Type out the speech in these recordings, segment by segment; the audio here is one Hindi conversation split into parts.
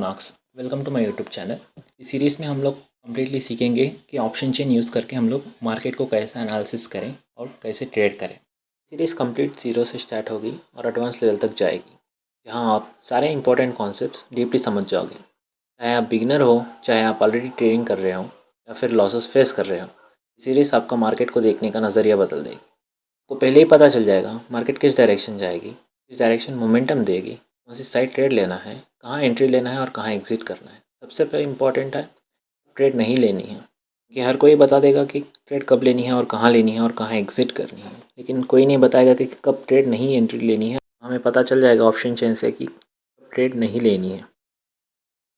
Marks. Welcome to my YouTube channel. इस सीरीज़ में हम लोग कम्प्लीटली सीखेंगे कि ऑप्शन चेन यूज़ करके हम लोग मार्केट को कैसे एनालिसिस करें और कैसे ट्रेड करें। सीरीज़ कंप्लीट जीरो से स्टार्ट होगी और एडवांस लेवल तक जाएगी, जहां आप सारे इंपॉर्टेंट कॉन्सेप्ट्स डीपली समझ जाओगे। चाहे आप बिगिनर हो, चाहे आप ऑलरेडी ट्रेडिंग कर रहे हो या फिर लॉसेस फेस कर रहे हो, सीरीज़ आपका मार्केट को देखने का नज़रिया बदल देगी। को पहले ही पता चल जाएगा मार्केट किस डायरेक्शन जाएगी, किस डायरेक्शन मोमेंटम देगी, कौन सी साइड ट्रेड लेना है, कहाँ एंट्री लेना है और कहाँ एग्जिट करना है। सबसे पहले इम्पॉर्टेंट है ट्रेड नहीं लेनी है, कि हर कोई बता देगा कि ट्रेड कब लेनी है और कहाँ लेनी है और कहाँ एग्जिट करनी है, लेकिन कोई नहीं बताएगा कि कब ट्रेड नहीं एंट्री लेनी है। हमें पता चल जाएगा ऑप्शन चेन से कि कब ट्रेड नहीं लेनी है।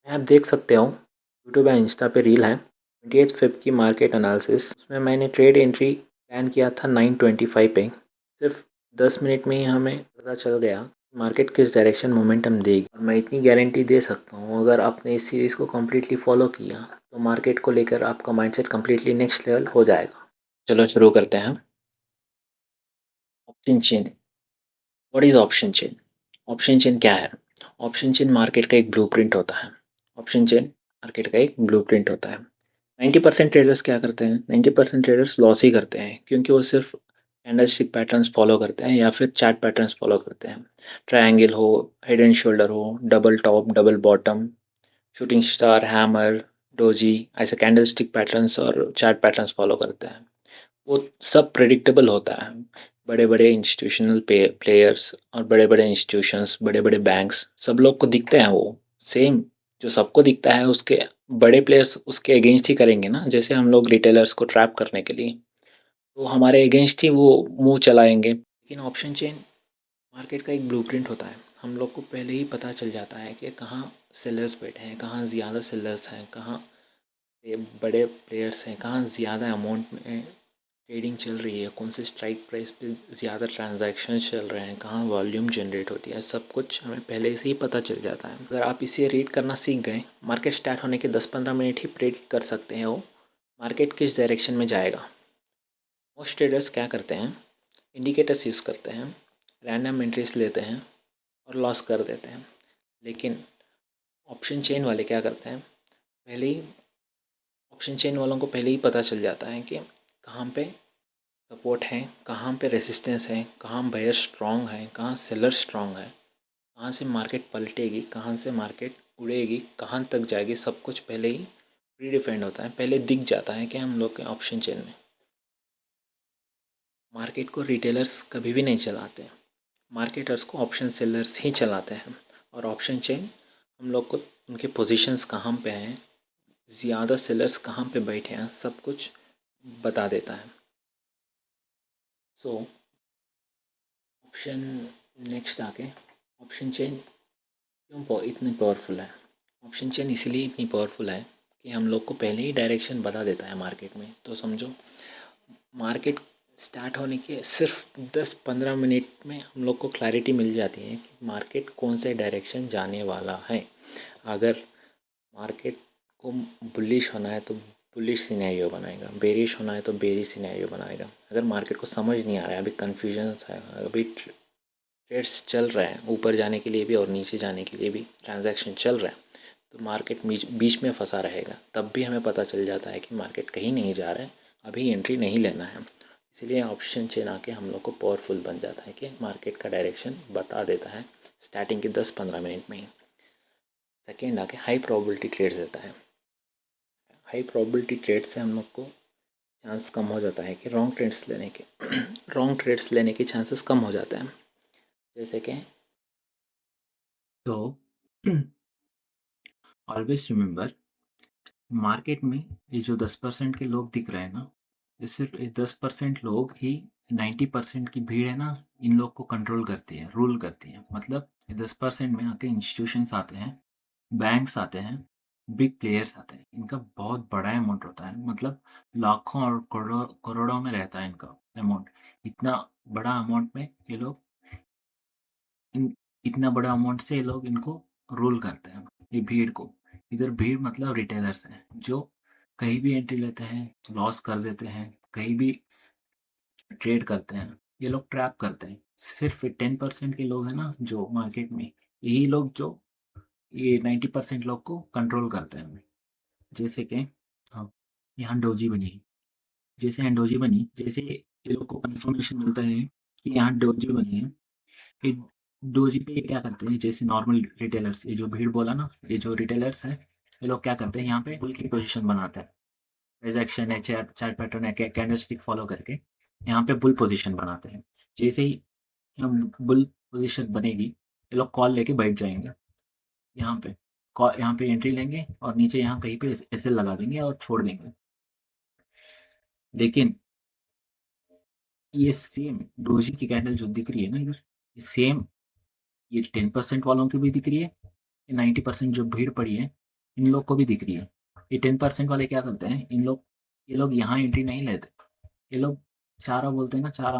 आप देख सकते हो यूट्यूब या इंस्टा पे रील है 28 फ़रवरी की मार्केट एनालिसिस। उसमें मैंने ट्रेड एंट्री प्लान किया था 9:25 पे। सिर्फ 10 मिनट में ही हमें पता चल गया मार्केट किस डायरेक्शन मोमेंटम देगी। और मैं इतनी गारंटी दे सकता हूँ, अगर आपने इस सीरीज़ को कम्प्लीटली फॉलो किया तो मार्केट को लेकर आपका माइंडसेट कम्प्लीटली नेक्स्ट लेवल हो जाएगा। चलो शुरू करते हैं। Option chain. What is option chain? Option chain क्या है? ऑप्शन चेन मार्केट का एक ब्लूप्रिंट होता है। ऑप्शन चेन मार्केट का एक ब्लूप्रिंट होता है। 90% ट्रेडर्स क्या करते हैं? 90% ट्रेडर्स लॉस ही करते हैं, क्योंकि वो सिर्फ कैंडलस्टिक पैटर्न्स फॉलो करते हैं या फिर चार्ट पैटर्न्स फॉलो करते हैं। ट्रायंगल हो, हेड एंड शोल्डर हो, double top, double bottom, shooting star, hammer, doji, ऐसे कैंडलस्टिक पैटर्न्स और चार्ट पैटर्न्स फॉलो करते हैं। वो सब प्रेडिक्टेबल होता है। बड़े बड़े इंस्टीट्यूशनल प्लेयर्स और बड़े बड़े इंस्टीट्यूशंस, बड़े बड़े बैंक्स, सब लोग को दिखते हैं वो सेम। जो सबको दिखता है उसके बड़े प्लेयर्स उसके अगेंस्ट ही करेंगे ना। जैसे हम लोग रिटेलर्स को ट्रैप करने के लिए, तो हमारे अगेंस्ट ही वो मुंह चलाएंगे। लेकिन ऑप्शन चेन मार्केट का एक ब्लूप्रिंट होता है। हम लोग को पहले ही पता चल जाता है कि कहाँ सेलर्स बैठे हैं, कहाँ ज़्यादा सेलर्स हैं, कहाँ ये बड़े प्लेयर्स हैं, कहाँ ज़्यादा अमाउंट में ट्रेडिंग चल रही है, कौन से स्ट्राइक प्राइस पे ज़्यादा ट्रांजैक्शन चल रहे हैं, कहाँ वॉल्यूम जनरेट होती है। सब कुछ हमें पहले से ही पता चल जाता है। अगर आप इसे रीड करना सीख गए, मार्केट स्टार्ट होने के 10-15 मिनट ही प्रेडिक्ट कर सकते हैं वो मार्केट किस डायरेक्शन में जाएगा। मोस्ट ट्रेडर्स क्या करते हैं? इंडिकेटर्स यूज़ करते हैं, रैंडम एंट्रीज लेते हैं और लॉस कर देते हैं। लेकिन ऑप्शन चेन वाले क्या करते हैं? पहले ही ऑप्शन चेन वालों को पहले ही पता चल जाता है कि कहाँ पे सपोर्ट है, कहाँ पे रेजिस्टेंस है, कहाँ बायर स्ट्रॉन्ग है, कहाँ सेलर स्ट्रॉन्ग है, कहाँ से मार्केट पलटेगी, कहाँ से मार्केट उड़ेगी, कहाँ तक जाएगी। सब कुछ पहले ही प्री डिफाइंड होता है, पहले दिख जाता है कि हम लोग के ऑप्शन चेन में। मार्केट को रिटेलर्स कभी भी नहीं चलाते हैं, मार्केटर्स को ऑप्शन सेलर्स ही चलाते हैं। और ऑप्शन चेन हम लोग को उनके पोजीशंस कहाँ पे हैं, ज़्यादा सेलर्स कहाँ पे बैठे हैं, सब कुछ बता देता है। सो ऑप्शन नेक्स्ट आके ऑप्शन चेन क्यों इतनी पावरफुल है? ऑप्शन चेन इसलिए इतनी पावरफुल है कि हम लोग को पहले ही डायरेक्शन बता देता है मार्केट में। तो समझो मार्केट स्टार्ट होने के सिर्फ 10-15 मिनट में हम लोग को क्लैरिटी मिल जाती है कि मार्केट कौन से डायरेक्शन जाने वाला है। अगर मार्केट को बुलिश होना है तो बुलिश सिनेरियो बनाएगा, बेरिश होना है तो बेरिश सिनेरियो बनाएगा। अगर मार्केट को समझ नहीं आ रहा है, अभी कन्फ्यूजन है, अभी ट्रेड्स चल रहे हैं, ऊपर जाने के लिए भी और नीचे जाने के लिए भी ट्रांजैक्शन चल रहे हैं, तो मार्केट बीच में फंसा रहेगा। तब भी हमें पता चल जाता है कि मार्केट कहीं नहीं जा रहा है, अभी एंट्री नहीं लेना है। इसलिए ऑप्शन चेन आके हम लोग को पावरफुल बन जाता है कि मार्केट का डायरेक्शन बता देता है स्टार्टिंग के 10-15 मिनट में ही। सेकेंड आके हाई प्रोबेबिलिटी ट्रेड्स देता है। हाई प्रोबेबिलिटी ट्रेड से हम लोग को चांस कम हो जाता है कि रॉन्ग ट्रेड्स लेने के रॉन्ग ट्रेड्स लेने के चांसेस कम हो जाते हैं। जैसे कि तो ऑलवेज रिमेंबर, मार्केट में ये जो 10% के लोग दिख रहे हैं ना, ये सिर्फ 10% लोग ही 90% की भीड़ है ना, इन लोग को कंट्रोल करती है, रूल करती है। मतलब 10% में आके इंस्टीट्यूशंस आते हैं, बैंक्स आते हैं, बिग प्लेयर्स आते हैं। इनका बहुत बड़ा अमाउंट होता है, मतलब लाखों और करोड़ों करोड़ों में रहता है इनका अमाउंट। इतना बड़ा अमाउंट में ये लोग इतना बड़ा अमाउंट से ये लोग इनको रूल करते हैं, ये भीड़ को। इधर भीड़ मतलब रिटेलर्स हैं, जो कहीं भी एंट्री लेते हैं, लॉस कर देते हैं, कहीं भी ट्रेड करते हैं, ये लोग ट्रैप करते हैं। सिर्फ 10% के लोग हैं ना जो मार्केट में, यही लोग जो ये 90% लोग को कंट्रोल करते हैं। जैसे कि हाँ, यहाँ डोजी बनी, जैसे यहाँ डोजी बनी, जैसे ये लोग को कंफर्मेशन मिलता है कि यहाँ डोजी बनी है, ये डोजी पे ये क्या करते हैं, जैसे नॉर्मल रिटेलर्स, ये जो भीड़ बोला ना, ये जो रिटेलर्स है, ये लोग क्या करते हैं, यहाँ पे बुल की पोजीशन बनाते हैं। ट्रांजैक्शन है, चार्ट चार्ट पैटर्न है, कैंडलस्टिक फॉलो करके यहाँ पे बुल पोजीशन बनाते हैं। जैसे ही हम बुल पोजीशन बनेगी, ये लोग कॉल लेके बैठ जाएंगे यहाँ पे। यहाँ पे एंट्री लेंगे और नीचे यहाँ कहीं पे एसएल लगा देंगे और छोड़ देंगे। लेकिन ये सेम डोजी की कैंडल जो दिख रही है ना इधर, ये सेम, ये 10% वालों की भी दिख रही है, ये 90% जो भीड़ पड़ी है इन लोग को भी दिख रही है। ये 10% वाले क्या करते हैं, ये लोग यहाँ एंट्री नहीं लेते, ये लोग चारा बोलते हैं ना, चारा,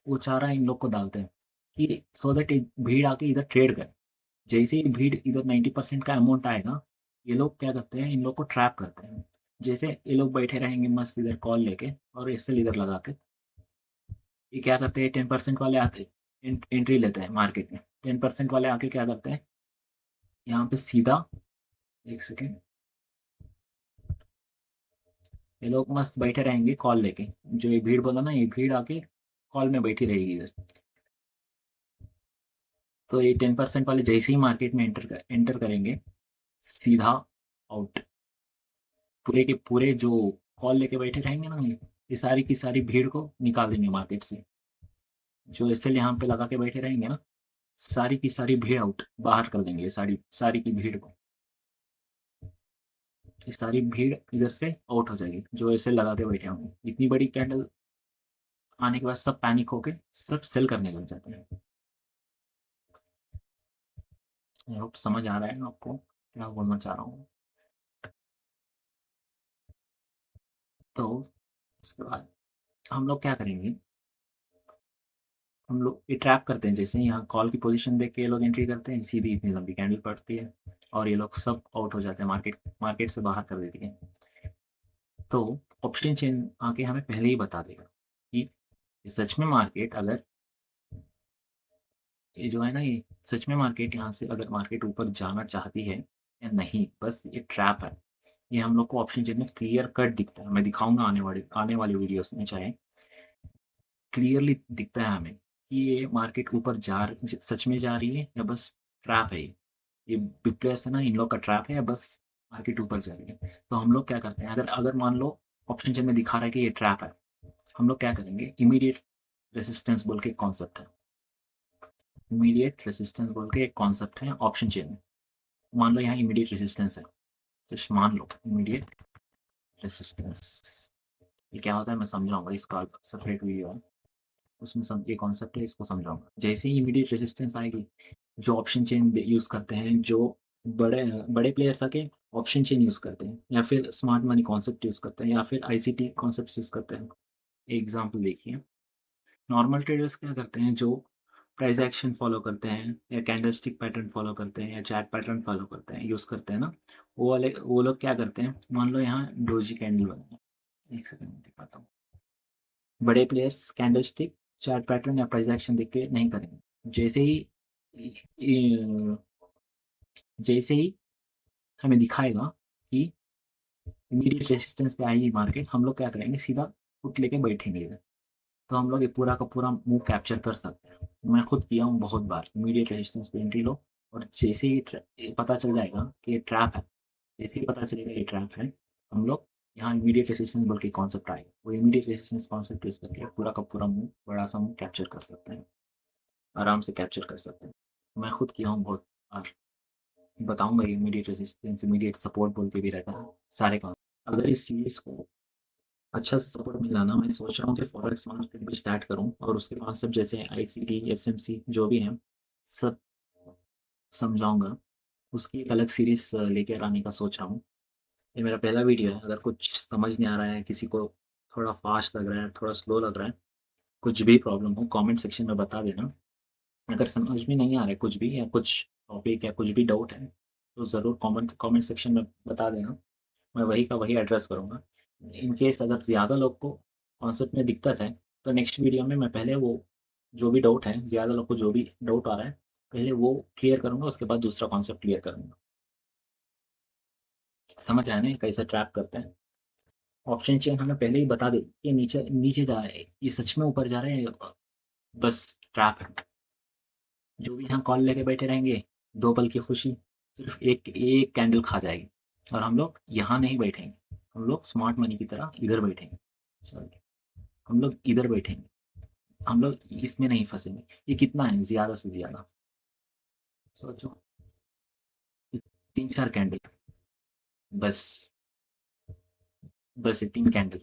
वो चारा इन लोग को डालते हैं कि सो दैट भीड़ आके इधर ट्रेड करे। जैसे ही भीड़ इधर 90% का अमाउंट आएगा, ये लोग क्या करते हैं, इन लोग को ट्रैप करते हैं। जैसे ये लोग बैठे रहेंगे मस्त इधर कॉल लेके और इससे इधर लगा के, ये क्या करते हैं, 10% वाले आते एंट्री लेते हैं मार्केट में। 10% वाले आके क्या करते हैं, यहाँ पे सीधा, एक सेकेंड, ये लोग मस्त बैठे रहेंगे कॉल लेके। जो ये भीड़ बोला ना, ये भीड़ आके कॉल में बैठी रहेगी इधर। तो ये 10% वाले जैसे ही मार्केट में एंटर करेंगे, सीधा आउट। पूरे के पूरे जो कॉल लेके बैठे रहेंगे ना, ये सारी की सारी भीड़ को निकाल देंगे मार्केट से। जो एसएल यहाँ पे लगा के बैठे रहेंगे ना, सारी की सारी भीड़ आउट, बाहर कर देंगे सारी सारी की भीड़ को। ये सारी भीड़ इधर से आउट हो जाएगी जो एसएल लगा के बैठे होंगे। इतनी बड़ी कैंडल आने के बाद सब पैनिक होके सब सेल करने लग जाते हैं। आई होप समझ आ रहा है आपको क्या बोलना चाह रहा हूँ। तो उसके बाद हम लोग क्या करेंगे, हम लोग ये ट्रैप करते हैं। जैसे यहाँ कॉल की पोजीशन देख के ये लोग एंट्री करते हैं, सीधी इतनी लंबी कैंडल पड़ती है और ये लोग सब आउट हो जाते हैं, मार्केट मार्केट से बाहर कर देती है। तो ऑप्शन चेन आके हमें पहले ही बता देगा कि सच में मार्केट अगर, ये जो है ना, ये सच में मार्केट यहाँ से अगर मार्केट ऊपर जाना चाहती है या नहीं, बस ये ट्रैप है। ये हम लोग को ऑप्शन चेन में क्लियर कट दिखता है। मैं दिखाऊंगा आने वाली वीडियोस में, चाहे क्लियरली दिखता है हमें कि ये मार्केट ऊपर सच में जा रही है या बस ट्रैप है। ये बिग प्लेयर्स है ना, इन लोग का ट्रैप है या बस मार्केट ऊपर जा रही है। तो हम लोग क्या करते हैं, अगर अगर मान लो ऑप्शन चेन में दिखा रहा है कि ये ट्रैप है, हम लोग क्या करेंगे, इमीडिएट रेसिस्टेंस बोल के एक कॉन्सेप्ट है। इमीडिएट रेसिस्टेंस बोल के एक कॉन्सेप्ट है ऑप्शन चेन में। मान लो यहाँ इमीडिएट रेसिस्टेंस है, जस्ट मान लो इमीडिएट रेसिस्टेंस, ये क्या होता है मैं समझाऊंगा, इसका सेपरेट वीडियो है, उसमें ये कॉन्सेप्ट है, इसको समझाऊंगा। जैसे ही इमीडिएट रेसिस्टेंस आएगी, जो ऑप्शन चेन यूज़ करते हैं, जो बड़े बड़े प्लेयर्स आके ऑप्शन चेन यूज़ करते हैं या फिर स्मार्ट मनी कॉन्सेप्ट यूज़ करते हैं या फिर आईसीटी कॉन्सेप्ट यूज़ करते हैं। एग्जाम्पल देखिए, नॉर्मल ट्रेडर्स क्या करते हैं, जो प्राइस एक्शन फॉलो करते हैं या कैंडलस्टिक पैटर्न फॉलो करते हैं या चैट पैटर्न फॉलो करते हैं, यूज़ करते हैं ना, वो लोग क्या करते हैं, मान लो यहाँ डोजी कैंडल बनी है, एक सेकंड दिखाता हूँ। बड़े प्लेयर्स कैंडलस्टिक, चार्ट पैटर्न या प्राइस एक्शन देख के नहीं करेंगे। जैसे ही जैसे ही हमें दिखाएगा कि इमीडिएट रेजिस्टेंस पे आएगी मार्केट, हम लोग क्या करेंगे, सीधा पुट लेके बैठेंगे इधर। तो हम लोग ये पूरा का पूरा मूव कैप्चर कर सकते हैं। मैं खुद किया हूँ बहुत बार, इमीडिएट रेजिस्टेंस पे एंट्री लो और जैसे ही ये पता चल जाएगा कि ये ट्रैप है, जैसे ही पता चलेगा ये ट्रैप है, हम लोग यहाँ इमीडिएट रेजिस्टेंस बोल के कॉन्सेप्ट आएगा, वो इमीडिएट रेजिस्टेंस कॉन्सेप्ट यूज करके पूरा का पूरा मूव, बड़ा सा मूव कैप्चर कर सकते हैं, आराम से कैप्चर कर सकते हैं। मैं खुद किया हूँ बहुत बार, बताऊंगा। इमीडिएट रेजिस्टेंस, इमीडिएट सपोर्ट बोल के भी रहता है सारे काम। अगर इस सीरीज को अच्छा से सपोर्ट मिला ना, मैं सोच रहा हूँ कि फॉरेक्स मार्केट भी स्टार्ट करूँ और उसके कॉन्सेप्ट जैसे आईसीटी, एसएमसी जो भी हैं सब समझाऊंगा। उसकी एक अलग सीरीज लेकर आने का सोच रहा हूँ। ये मेरा पहला वीडियो है, अगर कुछ समझ नहीं आ रहा है, किसी को थोड़ा फास्ट लग रहा है, थोड़ा स्लो लग रहा है, कुछ भी प्रॉब्लम हो कमेंट सेक्शन में बता देना। अगर समझ में नहीं आ रहा है कुछ भी, या कुछ टॉपिक या कुछ भी डाउट है, तो ज़रूर कमेंट कमेंट सेक्शन में बता देना, मैं वही का वही एड्रेस करूँगा। इन केस अगर ज़्यादा लोग को कॉन्सेप्ट में दिक्कत है, तो नेक्स्ट वीडियो में मैं पहले वो जो भी डाउट है, ज़्यादा लोग को जो भी डाउट आ रहा है, पहले वो क्लियर करूँगा, उसके बाद दूसरा कॉन्सेप्ट क्लियर करूँगा। समझ आया ना ये कैसे ट्रैप करते हैं। ऑप्शन चेन हमें पहले ही बता दे ये नीचे नीचे जा रहा है, ये सच में ऊपर जा रहा है, बस ट्रैप है। जो भी यहाँ कॉल लेके बैठे रहेंगे, दो पल की खुशी सिर्फ एक एक कैंडल खा जाएगी, और हम लोग यहाँ नहीं बैठेंगे, हम लोग स्मार्ट मनी की तरह इधर बैठेंगे। सॉरी, हम लोग इधर बैठेंगे, हम लोग इसमें नहीं फंसेंगे। ये कितना है ज्यादा से ज्यादा, सोचो, 3-4 कैंडल, बस बस ये 3 कैंडल,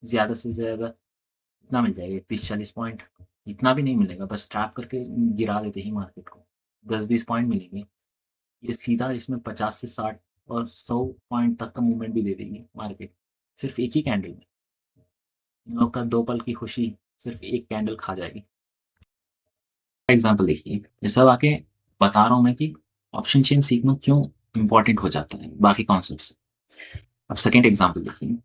ज्यादा से ज्यादा इतना मिल जाएगा, 30-40 पॉइंट, इतना भी नहीं मिलेगा, बस ट्रैप करके गिरा देते ही मार्केट को, 10-20 पॉइंट मिलेंगे। ये सीधा इसमें 50 से 60 और 100 पॉइंट तक का मूवमेंट भी दे देगी मार्केट, सिर्फ एक ही कैंडल में। इन लोग का दो पल की खुशी सिर्फ एक कैंडल खा जाएगी। एग्जाम्पल देखिए, जैसा अब आके बता रहा हूँ मैं कि ऑप्शन चेन सीखना क्यों इंपॉर्टेंट हो जाता है बाकी कॉन्सेप्ट से। अब सेकेंड एग्जाम्पल देखिए,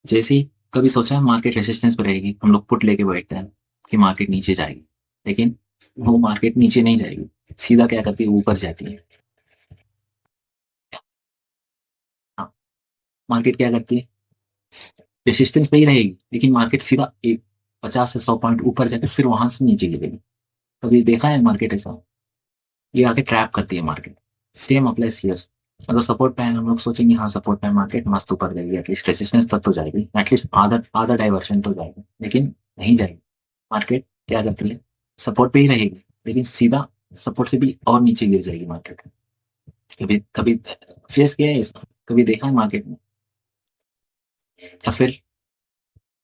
जैसे ही कभी सोचा है मार्केट रेसिस्टेंस पर रहेगी, हम लोग पुट लेके बैठते हैं कि मार्केट नीचे जाएगी, लेकिन वो मार्केट नीचे नहीं जाएगी, सीधा क्या करती है, ऊपर जाती है। हाँ, मार्केट क्या करती है, रेसिस्टेंस पे ही रहेगी, लेकिन मार्केट सीधा एक 50 से 100 पॉइंट ऊपर जाके फिर वहां से नीचे गिरेगी। कभी देखा है मार्केट ऐसा, ये आके ट्रैप करती है मार्केट। Same applies here. अगर सपोर्ट पे है, हम लोग सोचेंगे हाँ सपोर्ट पे मार्केट मस्त ऊपर जाएगी, एटलीस्ट रेसिस्टेंस तक तो जाएगी, एटलीस्ट आधा आधा डाइवर्शन तो जाएगी, लेकिन नहीं जाएगी। मार्केट क्या करती है, सपोर्ट पे ही रहेगी, लेकिन सीधा सपोर्ट से भी और नीचे गिर जाएगी मार्केट। कभी कभी फेस किया है इसका, कभी देखा है मार्केट में, या फिर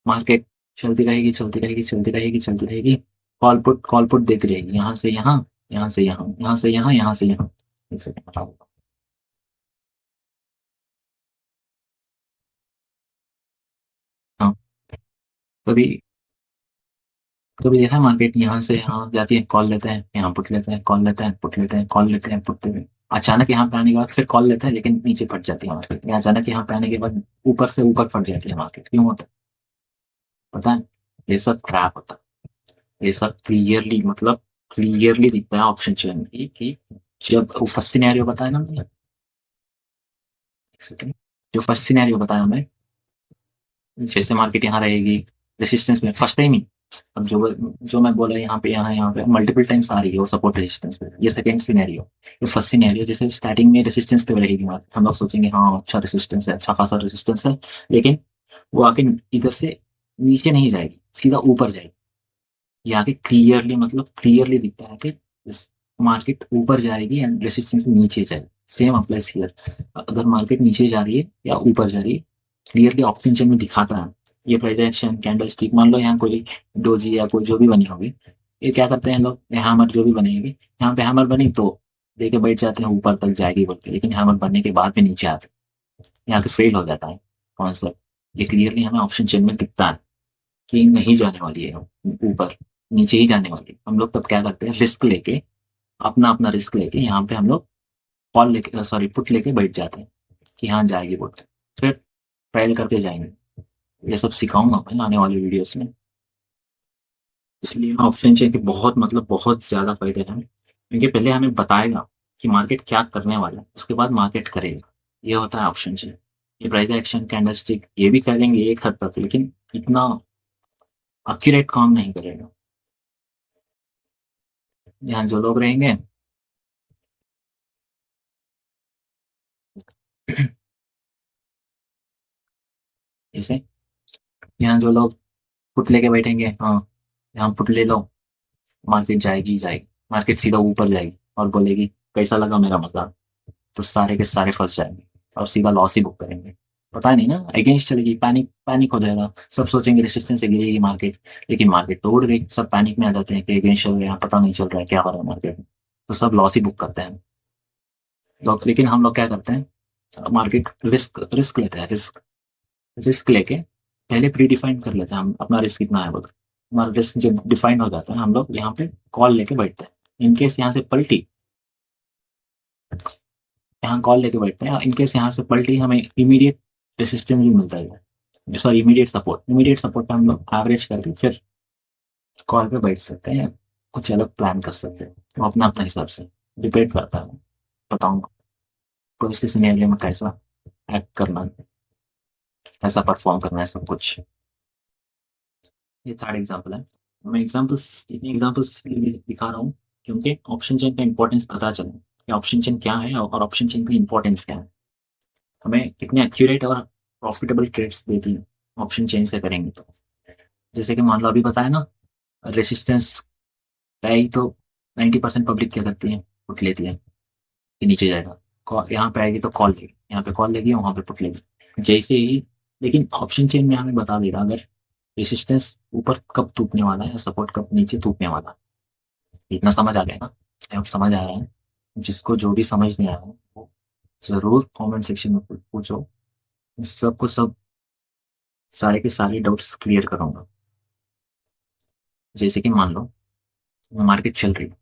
मार्केट चलती रहेगी चलती रहेगी चलती रहेगी चलती रहेगी, कॉल पुट देती रहेगी, यहाँ से यहाँ, यहाँ से यहाँ, यहाँ से यहाँ, यहाँ से यहाँ। एक सेकंड बताओ। हाँ, कभी कभी देखा है मार्केट यहाँ से यहाँ जाती है, कॉल लेते हैं, यहाँ पुट लेते हैं, कॉल लेते हैं, पुट लेते हैं, कॉल लेते हैं, पुट लेते हैं, अचानक यहाँ पे आने के बाद फिर कॉल लेते हैं, लेकिन नीचे फट जाती है मार्केट, या अचानक यहाँ पे आने के बाद ऊपर से ऊपर फट जाती है मार्केट, क्यों होता है पता है, ये सब ट्रैप होता है। ये सब क्लियरली, मतलब क्लियरली दिखता है ऑप्शन चेन में कि जब वो फर्स्ट सिनेरियो बताया ना मैंने, एक सेकंड, जो फर्स्ट सिनेरियो बताया मैं, जैसे मार्केट यहाँ रहेगी रेसिस्टेंस में फर्स्ट टाइम ही, अब जो मैं बोला यहाँ पे मल्टीपल टाइम्स आ रही है वो सपोर्ट रेजिस्टेंस पे, ये सेकंड सिनेरियो। ये फर्स्ट सिनेरियो जैसे स्टार्टिंग में रेजिस्टेंस पे रहेगी मार्केट, हम लोग सोचेंगे हाँ अच्छा रेजिस्टेंस है, अच्छा खासा रेजिस्टेंस है, लेकिन वो आके इधर से नीचे नहीं जाएगी, सीधा ऊपर जाएगी। ये आगे क्लियरली, मतलब क्लियरली दिखता है कि मार्केट ऊपर जाएगी एंड रेसिस्टेंस नीचे जाएगी। सेम अप्लाइज हियर, अगर मार्केट नीचे जा रही है या ऊपर जा रही है, क्लियरली ऑप्शन चेन में दिखाता है। ये प्राइस एक्शन कैंडल स्टिक, मान लो यहाँ कोई डोजी या कोई जो भी बनी होगी, ये क्या करते हैं लोग, हैमर जो भी बनेगी, यहाँ पे हैमर बनी तो लेके बैठ जाते हैं ऊपर तक जाएगी बोल के, लेकिन हैमर बनने के बाद भी नीचे आते हैं, यहाँ पे फेल हो जाता है कॉन्सेप्ट। ये क्लियरली हमें ऑप्शन चेन में दिखता है कि नहीं जाने वाली है ऊपर, नीचे ही जाने वाली है। हम लोग तब क्या करते हैं, रिस्क लेके, अपना अपना रिस्क लेके यहाँ पे हम लोग कॉल लेके, सॉरी पुट लेके बैठ जाते हैं कि हाँ जाएगी बोलते, फिर ट्रायल करते जाएंगे। ये सब सिखाऊंगा मैं आने वाली वीडियोस में। इसलिए ऑप्शन चेन के बहुत, मतलब बहुत ज्यादा फायदे हैं, क्योंकि पहले हमें बताएगा कि मार्केट क्या करने वाला है, उसके बाद मार्केट करेगा। ये होता है ऑप्शन चेन। ये प्राइस एक्शन कैंडलस्टिक ये भी करेंगे एक हद तक, लेकिन इतना एक्यूरेट काम नहीं करेगा। यहाँ जो लोग रहेंगे जैसे, यहाँ जो लोग पुट लेके बैठेंगे, हाँ यहाँ पुट ले लो, मार्केट जाएगी ही जाएगी, मार्केट सीधा ऊपर जाएगी और बोलेगी कैसा लगा मेरा मजाक, तो सारे के सारे फंस जाएंगे और सीधा लॉस ही बुक करेंगे। पता नहीं ना, अगेंस्ट चलेगी, पैनिक पैनिक हो जाएगा, सब सोचेंगे रेसिस्टेंस से गिरेगी मार्केट, लेकिन मार्केट तो उड़ गई, सब पैनिक में आ जाते हैं कि अगेंस्ट चल गया, पता नहीं चल रहा है क्या हो रहा है मार्केट में, तो सब लॉस ही बुक करते हैं लोग। लेकिन हम लोग क्या करते हैं, मार्केट रिस्क रिस्क लेते हैं, रिस्क रिस्क लेके पहले प्री डिफाइन कर लेते हैं हम अपना रिस्क कितना है बोल, हमारा रिस्क जब डिफाइन हो जाता है, हम लोग यहाँ पे कॉल लेके बैठते हैं। इनकेस यहाँ से पलटी, यहाँ कॉल लेके बैठते हैं, इनकेस यहाँ से पलटी, हमें इमीडिएट रेसिस्टेंस भी मिलता है, सॉरी इमीडिएट सपोर्ट पे हम लोग एवरेज करके फिर कॉल पे बैठ सकते हैं, कुछ अलग प्लान कर सकते हैं, तो अपना अपना हिसाब से डिपेंड करता है। बताऊंगा कोई सी सिनेरियो में कैसा एक्ट करना, ऐसा परफॉर्म करना है सब कुछ। ये थर्ड एग्जाम्पल है। मैं एग्जाम्पल्स इतने एग्जाम्पल्स दिखा रहा हूँ क्योंकि ऑप्शन चेन का इंपॉर्टेंस पता चले कि ऑप्शन चेन क्या है और ऑप्शन चेन की इंपॉर्टेंस क्या है, हमें कितने एक्यूरेट और प्रॉफिटेबल ट्रेड्स देती है ऑप्शन चेन से करेंगे तो। जैसे कि मान लो अभी बताया ना, रेसिस्टेंस है ही तो 90% पब्लिक क्या करती है, पुट लेती है कि नीचे जाएगा। यहाँ पे आएगी तो कॉल लेगी, यहाँ पे कॉल लेगी, वहां पे पुट लेगी जैसे ही। लेकिन ऑप्शन चेन में हमें बता देगा अगर रेसिस्टेंस ऊपर कब टूटने वाला है, सपोर्ट कब नीचे टूटने वाला है। इतना समझ आ गया ना? अब समझ आ रहा है? जिसको जो भी समझ नहीं आया है, वो जरूर कमेंट सेक्शन में पूछो। सबको सब सारे के सारे डाउट्स क्लियर करूंगा। जैसे कि मान लो मार्केट चल रही है,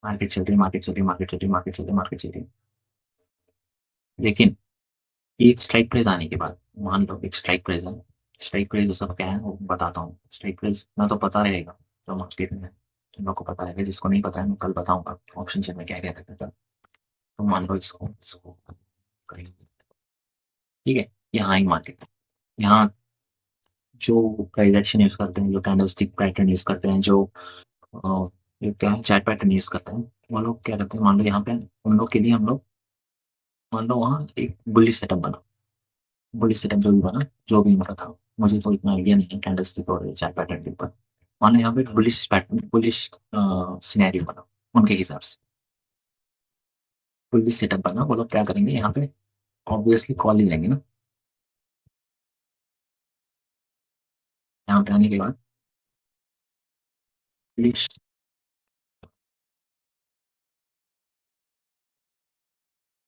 मार्केट चल रही है, मार्केट चल रही है, मार्केट चल रही है, मार्केट चल रही है, मार्केट चल रही है। लेकिन एक स्ट्राइक प्राइस आने के बाद, मान लो एक स्ट्राइक प्राइस है। स्ट्राइक प्राइस सब क्या है वो बताता हूँ। स्ट्राइक प्राइस ना तो पता रहेगा तो मार्केट में तुम लोग को पता रहेगा, जिसको नहीं पता है मैं कल बताऊंगा ऑप्शन चेन में क्या क्या करता था। तो मान लो इसको करेंगे। ठीक है, यहाँ ही मार्केट, यहाँ जो प्राइस एक्शन यूज करते हैं, जो कैंडलस्टिक पैटर्न यूज करते हैं, जो ये क्या है चैट पैटर्न यूज करते हैं, वो लोग क्या करते हैं, मान लो यहाँ पे उन लोग के लिए हम लोग, मान लो वहाँ एक बुलिश सेटअप बना। बुलिश सेटअप जो भी बना, जो भी उनका था, मुझे तो इतना आइडिया नहीं है कैंडलस्टिक और चार्ट पैटर्न के ऊपर। मान लो यहाँ पे बुलिश पैटर्न, बुलिश सिनेरियो बना उनके हिसाब से। बुलिश सेटअप बना, वो लोग क्या करेंगे यहाँ पे, ऑब्वियसली कॉल ही लेंगे ना। यहाँ पे आने के बाद बुलिश,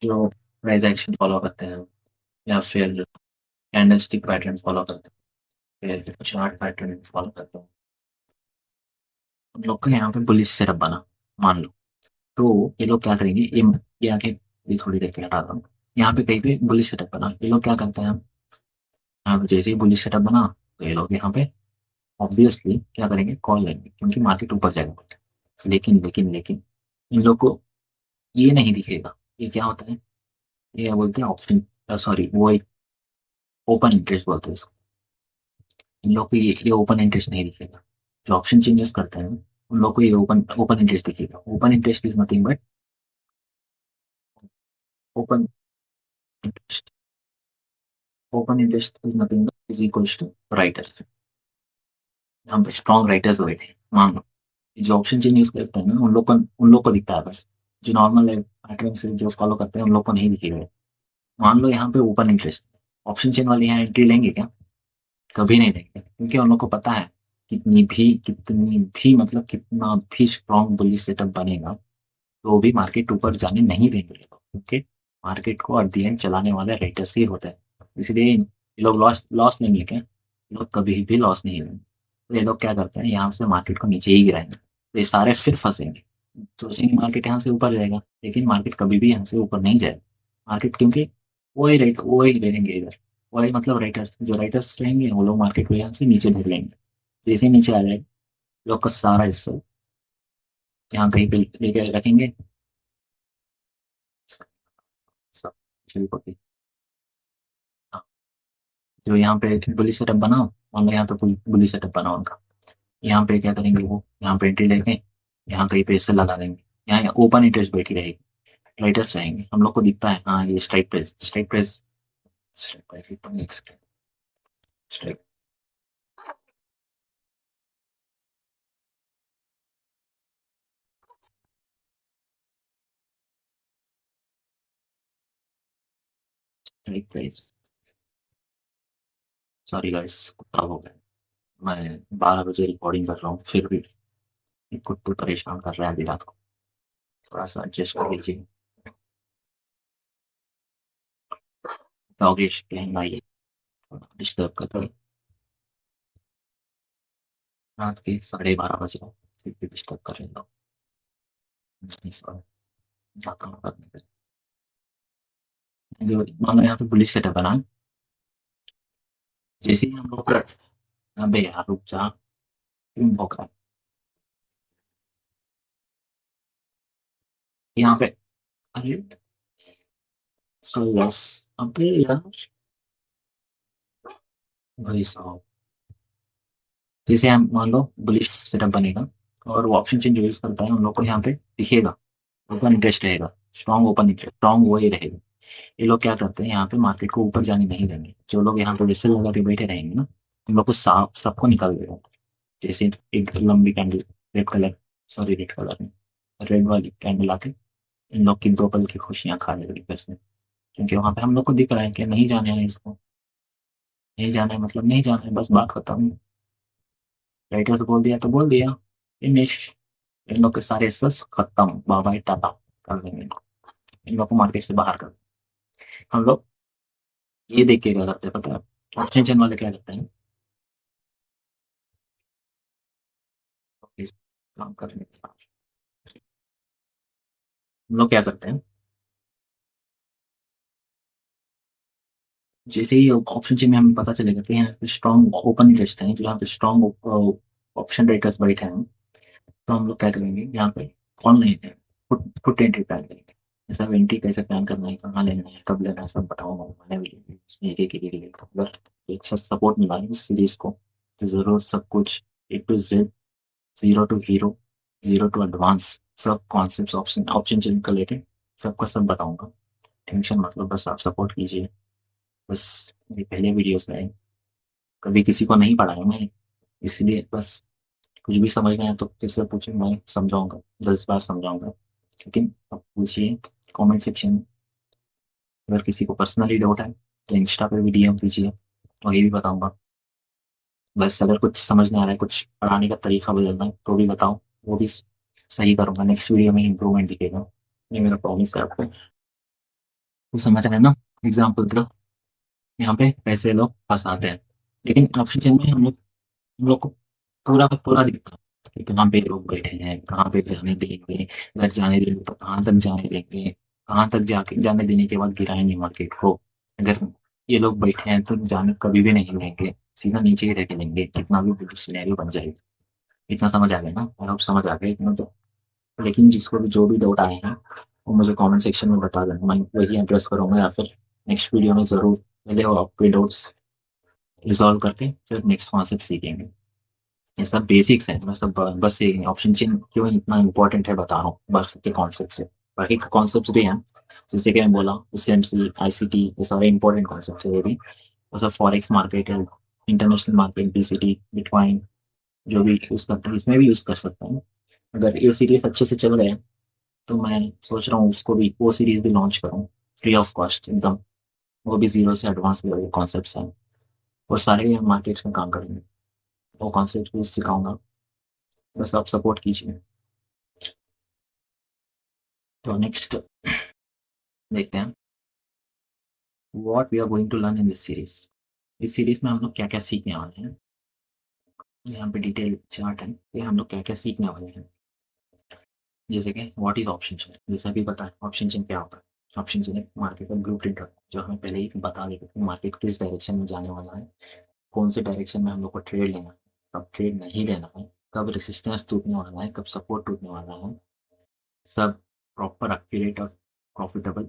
जो प्राइस एक्शन फॉलो करते हैं या फिर कैंडलस्टिक पैटर्न फॉलो करते हैं, फिर चार्ट पैटर्न फॉलो करते हैं, उन लोग का यहाँ पे बुलिश सेटअप बना मान लो। तो ये लोग क्या करेंगे, ये आके ये थोड़ी देर के लिए हटा रहा हूँ। यहाँ पे कहीं पे बुलिश सेटअप बना, ये लोग क्या करते हैं, यहाँ पे जैसे ही बुलिश सेटअप बना तो ये लोग यहाँ पे ऑब्वियसली क्या करेंगे, कॉल लेंगे क्योंकि मार्केट ऊपर जाएगा। लेकिन इन लोग को ये नहीं दिखेगा, ये क्या होता है, ये बोलते हैं ऑप्शन, सॉरी वो एक ओपन इंटरेस्ट बोलते हैं इसको। इन लोग को ये ओपन इंटरेस्ट नहीं दिखेगा। जो ऑप्शन चेंजेस करते हैं उन लोग को ये ओपन ओपन इंटरेस्ट दिखेगा। Open interest is nothing but, open interest, open interest is nothing but is equals to writers. हम स्ट्रॉन्ग राइटर्स बैठे मान लो, जो ऑप्शन चेंज यूज करते हैं ना उन लोग को दिखता है बस। जो नॉर्मल पैटर्न से जो फॉलो करते हैं उन लोग को नहीं दिखेगा। मान लो यहाँ पे ओपन इंटरेस्ट, ऑप्शन चेन वाले यहाँ एंट्री लेंगे क्या? कभी नहीं लेंगे क्योंकि उन लोग को पता है कितनी भी मतलब कितना भी स्ट्रॉन्ग बुलिश सेटअप बनेगा तो भी मार्केट ऊपर जाने नहीं देंगे ये लोग, क्योंकि मार्केट को एट द एंड चलाने वाले रेटर्स ही होते हैं। इसलिए ये लोग लॉस लॉस नहीं लेंगे, ये लोग कभी भी लॉस नहीं लेंगे। तो ये लोग क्या करते हैं, यहाँ से मार्केट को नीचे ही गिराएंगे तो ये सारे फिर फंसेंगे। सोचेंगे मार्केट यहाँ से ऊपर जाएगा, लेकिन मार्केट कभी भी यहाँ से ऊपर नहीं जाएगा। मार्केट क्योंकि वही लेंगे इधर, वही मतलब राइटर्स, जो राइटर्स रहेंगे वो लोग मार्केट को यहाँ से नीचे ढकेलेंगे लेंगे। जैसे ही नीचे आ जाएगा, लोग का सारा हिस्सा यहाँ कहीं पे लेके रखेंगे। सब शुरू होती, हाँ, जो यहाँ पे बुली सेटअप बना, मान लो यहाँ पे बुली सेटअप बना उनका, यहाँ पे क्या करेंगे वो, यहाँ पे एंट्री लेके यहाँ कहीं पे इससे लगा देंगे। यहाँ ओपन इंटरेस्ट बैठी रहेगी, राइटर्स रहेंगे, हम लोग को दिखता है हाँ ये strike price, strike price, strike price एकदम एक second, strike strike price, sorry guys कुत्ता हो गया। मैं 12 बजे रिकॉर्डिंग कर रहा हूँ फिर भी ये कुत्ते परेशान कर रहे हैं आधी रात को, थोड़ा सा एडजस्ट कर लीजिए। योगेश कहना ये डिस्टर्ब कर रहे हैं। रात के 12:30 बजे फिर भी डिस्टर्ब कर रहे हैं लोग। इस बार जाता हूँ करने के लिए। जो मानो यहाँ पे पुलिस सेटअप बना, जैसे ही हम लोग अबे यार रुक जा, क्यों भौंक रहा है यहाँ पे? अरे सो यस, अबे यार भाई साहब, जैसे हम मान लो बुलिश सेटअप बनेगा और वो ऑप्शन चेन जो यूज करता है उन लोग को यहाँ पे दिखेगा, ओपन इंटरेस्ट रहेगा, स्ट्रॉन्ग ओपन इंटरेस्ट, स्ट्रॉन्ग वही रहेगा। ये लोग क्या करते हैं, यहाँ पे मार्केट को ऊपर जाने नहीं देंगे। जो लोग यहाँ पे विसल लगा के बैठे रहेंगे ना, उन लोग को साफ सबको निकाल देगा। जैसे एक लंबी candle, red colour, sorry red colour में, रेड वाली कैंडल आके इन लोग की 2 पल की खुशियाँ खा लेगी बस में। क्योंकि वहाँ पे हम लोग को दिख रहा है कि नहीं जाने है इसको, नहीं जाना है मतलब नहीं जाना है, बस बात खत्म। राइटर से बोल दिया तो बोल दिया, फिनिश। इन लोग के सारे सस खत्म, बाय बाय टाटा कर देंगे इनको। इन लोग को मार्केट से बाहर कर। हम लोग ये देख के क्या करते हैं पता है, ऑप्शन चेन वाले क्या करते हैं, इस काम करने के बाद हम लोग क्या करते हैं, जैसे ही ऑप्शन चेन में हमें पता चलेगा कि यहाँ पे स्ट्रॉन्ग ओपन इंटरेस्ट है, जो यहाँ पे स्ट्रॉन्ग ऑप्शन राइटर्स बैठे हैं, तो हम लोग क्या करेंगे यहाँ पे, कॉल नहीं है, फुट एंट्री प्लान करेंगे। जैसा एंट्री कैसे प्लान करना है, कहाँ लेना है, कब लेना है, सब बताऊंगा मैंने वीडियो में। इसमें एक अगर एक अच्छा सपोर्ट मिला है इस सीरीज को, तो जरूर सब कुछ A to Z, zero to hero, zero to advance, सब कॉन्सेप्ट ऑप्शन ऑप्शन से रिलेटेड सबका सब बताऊंगा। टेंशन मतलब, बस आप सपोर्ट कीजिए। बस मेरी पहले वीडियोस में कभी किसी को नहीं पढ़ाया मैंने, इसलिए बस कुछ भी समझ गए तो किससे पूछे, मैं समझाऊंगा, 10 बार समझाऊंगा। लेकिन अब पूछिए कमेंट सेक्शन में। अगर किसी को पर्सनली डाउट है तो इंस्टा पे भी DM कीजिए, वही भी बताऊंगा। बस अगर कुछ समझ में आ रहा है, कुछ पढ़ाने का तरीका बदलना है तो भी बताओ, वो भी सही करूंगा। नेक्स्ट वीडियो में इंप्रूवमेंट दिखेगा, ये मेरा प्रॉमिस है आपको। तो समझ रहे हैं ना, एग्जाम्पल दो, यहाँ पे पैसे लोग फंसाते हैं, लेकिन ऑक्सीजन में हम लोग को पूरा का पूरा दिखता है कि कहाँ पे लोग बैठे हैं, कहाँ पे जाने देंगे, अगर जाने देंगे तो कहाँ तक जाने देंगे, कहाँ तक जाके जाने देने के बाद गिराएंगे मार्केट को। अगर ये लोग बैठे हैं तो जाने कभी भी नहीं देंगे, सीधा नीचे ही रख देंगे, कितना भी बुरी सिनेरियो बन जाएगी। इतना समझ आ गया ना, और आप समझ आ गए इतना तो। लेकिन जिसको भी जो भी डाउट आए हैं वो मुझे कमेंट सेक्शन में बता देना, मैं वही एड्रेस करूंगा, या फिर नेक्स्ट वीडियो में जरूर पहले वो आपके डाउट्स रिजॉल्व करके फिर नेक्स्ट कॉन्सेप्ट सीखेंगे। ये सब बेसिक्स हैं, मैं सब बस ये ऑप्शन चेन क्यों इतना इंपॉर्टेंट है बता रहा हूँ, बाकी के कॉन्सेप्ट से। बाकी के कॉन्सेप्ट भी हैं, जैसे कि मैं बोला CMC, ICT, ये सारे इंपॉर्टेंट कॉन्सेप्ट है ये भी। और सब फॉरेक्स मार्केट है, इंटरनेशनल मार्केट, BCT, बिटकॉइन, जो भी यूज़ करते हैं इसमें भी यूज़ कर सकता हूँ। अगर ये सीरीज अच्छे से चल गए तो मैं सोच रहा हूँ उसको भी, वो सीरीज भी लॉन्च करूँ फ्री ऑफ कॉस्ट एकदम। वो भी जीरो से एडवांस लेवल कॉन्सेप्ट हैं, वो सारे भी हम मार्केट्स में काम करेंगे, वो कॉन्सेप्ट भी सिखाऊंगा। बस आप सपोर्ट कीजिए। तो नेक्स्ट देखते हैं what we are going to learn in this series. इस सीरीज में हम लोग क्या क्या सीखने वाले हैं, यहाँ पे डिटेल चार्ट है, ये हम लोग क्या क्या सीखने वाले हैं। जैसे कि व्हाट इज ऑप्शन चेन, जिसमें भी पता है ऑप्शन चेन क्या होता है। ऑप्शन चेन एक मार्केट का ब्लू प्रिंट होता है, जो हमें पहले ही बता देगा कि मार्केट किस डायरेक्शन में जाने वाला है, कौन से डायरेक्शन में हम लोग को ट्रेड लेना है, कब ट्रेड नहीं लेना है, कब रेसिस्टेंस टूटने वाला है, कब सपोर्ट टूटने वाला है। सब प्रॉपर एक्यूरेट और प्रॉफिटेबल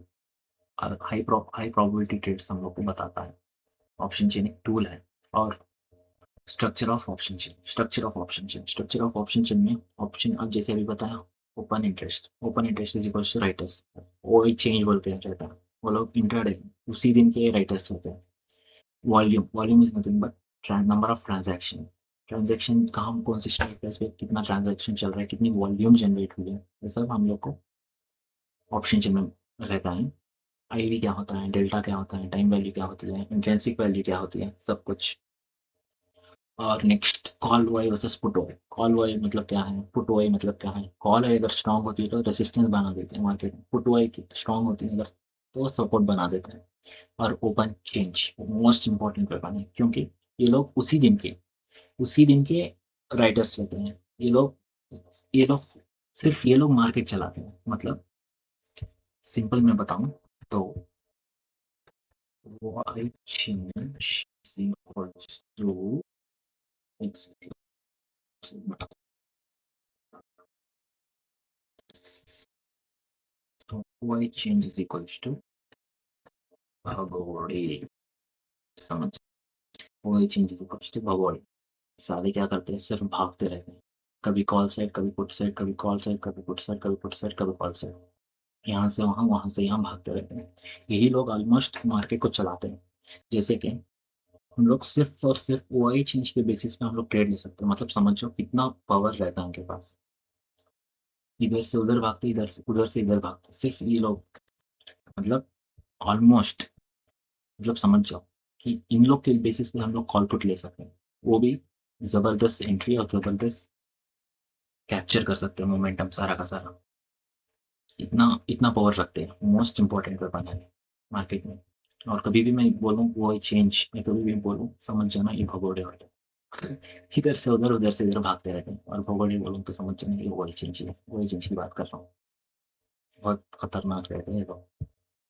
और हाई प्रोबेबिलिटी ट्रेड्स हम लोग को बताता है। ऑप्शन चेन एक टूल है। और स्ट्रक्चर ऑफ ऑप्शन चेन में ऑप्शन, अब जैसे अभी बताया, open interest is equals to writers, वो एक चेंज बोल के रहता है, वो लोग इंट्राडे उसी दिन के राइटर्स होते हैं। Volume is nothing but number of transaction, transaction कहाँ कौन से स्टेटस पे कितना ट्रांजैक्शन चल रहा है, कितनी वॉल्यूम जनरेट हुई है, ये सब हम लोग को ऑप्शन चेन में रहता है। IV क्या होता है, डेल्टा क्या होता है, टाइम वैल्यू क्या होती है, इंट्रिंसिक वैल्यू क्या होती है, सब कुछ। और next call Y versus put Y. Call Y मतलब क्या है, पुट वाई मतलब क्या है। कॉल वाई अगर स्ट्रांग होती है तो रेसिस्टेंस बना देते हैं मार्केट में, पुट वाई स्ट्रांग होती है अगर तो सपोर्ट बना देते हैं। और open change most important weapon है, क्योंकि ये लोग उसी दिन के राइटर्स लेते हैं। ये लोग सिर्फ ये लोग मार्केट चलाते हैं, मतलब सिंपल में बताऊं तो Y change equals to, so y change is equals to भगोड़े समझ वही चीज़ है कुछ तो भगोड़े साले क्या करते हैं सिर्फ भागते रहते हैं कभी कॉल साइड कभी पुट साइड कभी कॉल साइड कभी पुट साइड कभी पुट साइड कभी कॉल साइड यहाँ से वहाँ से यहाँ भागते रहते हैं यही लोग ऑलमोस्ट मार्केट को चलाते हैं जैसे कि हम लोग सिर्फ और सिर्फ वही चीज के बेसिस पे हम लोग ट्रेड ले सकते हैं मतलब समझो कितना पावर रहता है उनके पास इधर से उधर भागते इधर से उधर से इधर भागते सिर्फ ये लोग मतलब ऑलमोस्ट मतलब समझ जाओ कि इन लोग के बेसिस पे हम लोग कॉल पुट ले सकते हैं वो भी जबरदस्त एंट्री और जबरदस्त कैप्चर कर सकते हैं मोमेंटम सारा का सारा इतना इतना पावर रखते हैं मोस्ट इंपॉर्टेंट वेपन है मार्केट में और कभी भी मैं बोलूँ वो चेंज मैं कभी भी बोलूँ समझ जाना ये भगोड़े हो जाए इधर से उधर से इधर भागते रहते हैं और भगोड़े बोलूँ तो समझ जाना ये वही चेंज है वही चेंज की बात कर रहा हूँ बहुत खतरनाक रहते हैं ये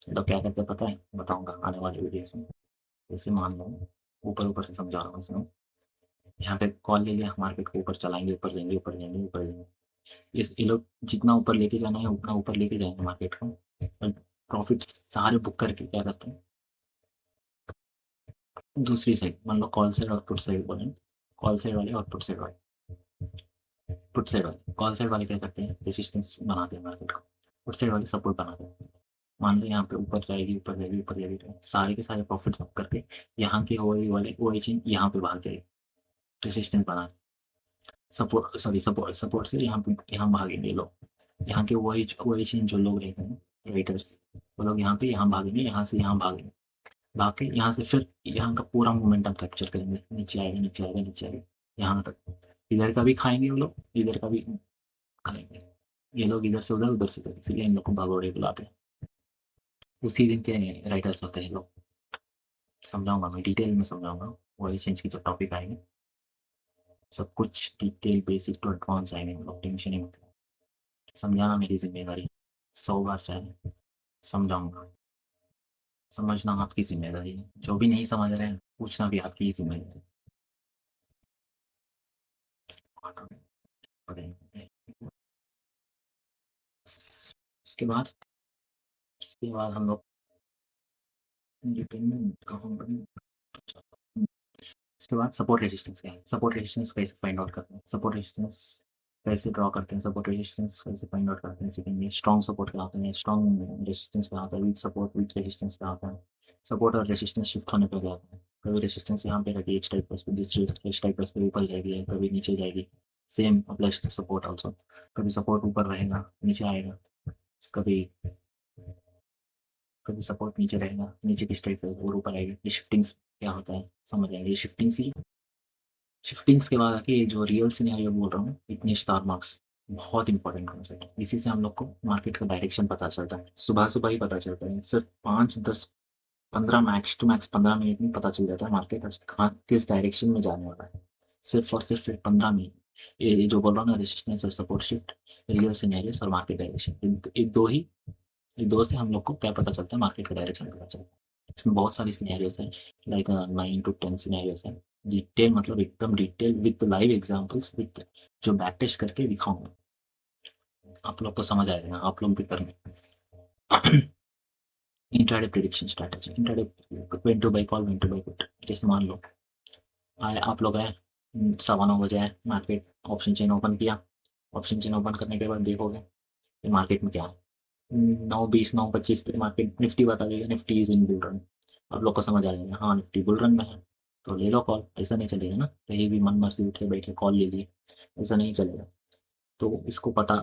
लोग क्या करते हैं पता है बताऊंगा आने वाले वीडियोस में जैसे मान लो ऊपर ऊपर से समझा रहा हूँ सुनो यहाँ पे कॉल ले लिया मार्केट को ऊपर चलाएंगे ऊपर जाएंगे ऊपर जाएंगे ऊपर जाएंगे इस ये लोग जितना ऊपर लेके जाना है उतना ऊपर लेके जाएंगे मार्केट को और प्रॉफिट सारे बुक करके क्या करते हैं दूसरी साइड मान लो कॉल साइड और पुट साइड बोले कॉल साइड वाले और पुट साइड वाले कॉल साइड वाले क्या करते हैं रेसिस्टेंस बनाते हैं मार्केट को पुट साइड वाले सपोर्ट बनाते हैं मान लो यहाँ पे ऊपर जाएगी ऊपर जाएगी ऊपर जाएगी तो सारे के सारे प्रॉफिट बुक करके यहाँ के वही वाले वही चीज यहाँ पे भाग जाएगी रेसिस्टेंस बना सपोर्ट सॉरी सपोर्ट सपोर्ट से यहाँ पे यहाँ भागेंगे लोग यहाँ के वही वही चीज जो लोग रहते हैं राइटर्स वो लोग यहाँ पे यहाँ भागेंगे यहाँ से यहाँ भागेंगे भाग के यहाँ से फिर यहाँ का पूरा मोमेंटम कैप्चर करेंगे नीचे आएगा नीचे आएगा नीचे आएगा यहाँ तक इधर का भी खाएंगे वो लोग इधर का भी खाएंगे ये लोग इधर से उधर से उधर इसलिए इन लोग को भगोड़े बुलाते हैं उसी दिन के राइटर्स होते हैं लोग समझाऊंगा मैं डिटेल में समझाऊंगा वही चेंज की जो टॉपिक आएंगे सब कुछ डिटेल बेसिक टू एडवांस आएंगे लोग टेंशन नहीं मतलब समझाना मेरी जिम्मेदारी 100 बार चाहे समझाऊंगा समझना आपकी जिम्मेदारी है जो भी नहीं समझ रहे हैं पूछना भी आपकी ही जिम्मेदारी है उसके बाद हम लोग इंडिपेंडेंट उसके बाद सपोर्ट रेजिस्टेंस क्या है सपोर्ट रेजिस्टेंस कैसे फाइंड आउट करते हैं सपोर्ट रेजिस्टेंस कैसे ड्रॉ करते हैं सपोर्ट रेजिस्टेंस कैसे फाइंड आउट करते हैं सेकेंडली स्ट्रॉन्ग सपोर्ट क्या होता है स्ट्रॉन्ग रेजिस्टेंस क्या होता है वीक सपोर्ट वीक रेजिस्टेंस क्या होता है सपोर्ट और रेजिस्टेंस शिफ्ट होने पर क्या होता है कभी रेजिस्टेंस यहाँ पे रहती है इस टाइप पर इस टाइप पर ऊपर जाएगी कभी नीचे जाएगी same applies to support also कभी सपोर्ट ऊपर रहेगा नीचे आएगा कभी कभी सपोर्ट नीचे रहेगा नीचे किस टाइप पर और ऊपर आएगा ये शिफ्टिंग्स क्या होता है समझ आएंगे शिफ्टिंग्स ही शिफ्टिंग्स के बाद आके ये जो रियल सिनेरियो बोल रहा हूँ इतने स्टार मार्क्स बहुत इंपॉर्टेंट कॉन्सेप्ट है इसी से हम लोग को मार्केट का डायरेक्शन पता चलता है सुबह सुबह ही पता चलता है सिर्फ 5 10 15 मैक्स टू मैक्स 15 मिनट में पता चल जाता है मार्केट आज कहाँ किस डायरेक्शन में जाने वाला है सिर्फ और सिर्फ 15 मिनट ये जो बोल रहा हूँ ना रेजिस्टेंस और सपोर्ट शिफ्ट रियल सिनेरियोस और मार्केट डायरेक्शन ये दो से हम लोग को क्या पता चलता है मार्केट का डायरेक्शन पता चलता है इसमें बहुत सारी सिनेरियोस हैं लाइक 9 to 10 सिनेरियोस हैं डिटेल मतलब एकदम detail with live examples with जो बैक टेस्ट करके दिखाऊंगा आप लोग को समझ आएगा आप लोग भी करेंगे intraday prediction strategy intraday when to buy call when to buy put जैसे मान लो आए आप लोग आए 9:15 बजे आए मार्केट ऑप्शन चेन ओपन किया ऑप्शन चेन ओपन करने के बाद देखोगे कि मार्केट में क्या है 9:20 9:25 पे मार्केट निफ्टी बता देगा Nifty is in bull run आप लोग को समझ आ जाएगा हाँ निफ्टी बुल रन में है तो ले लो कॉल ऐसा नहीं चलेगा ना कहीं भी मन मर्जी उठे बैठे कॉल ले लिए ऐसा नहीं चलेगा तो इसको पता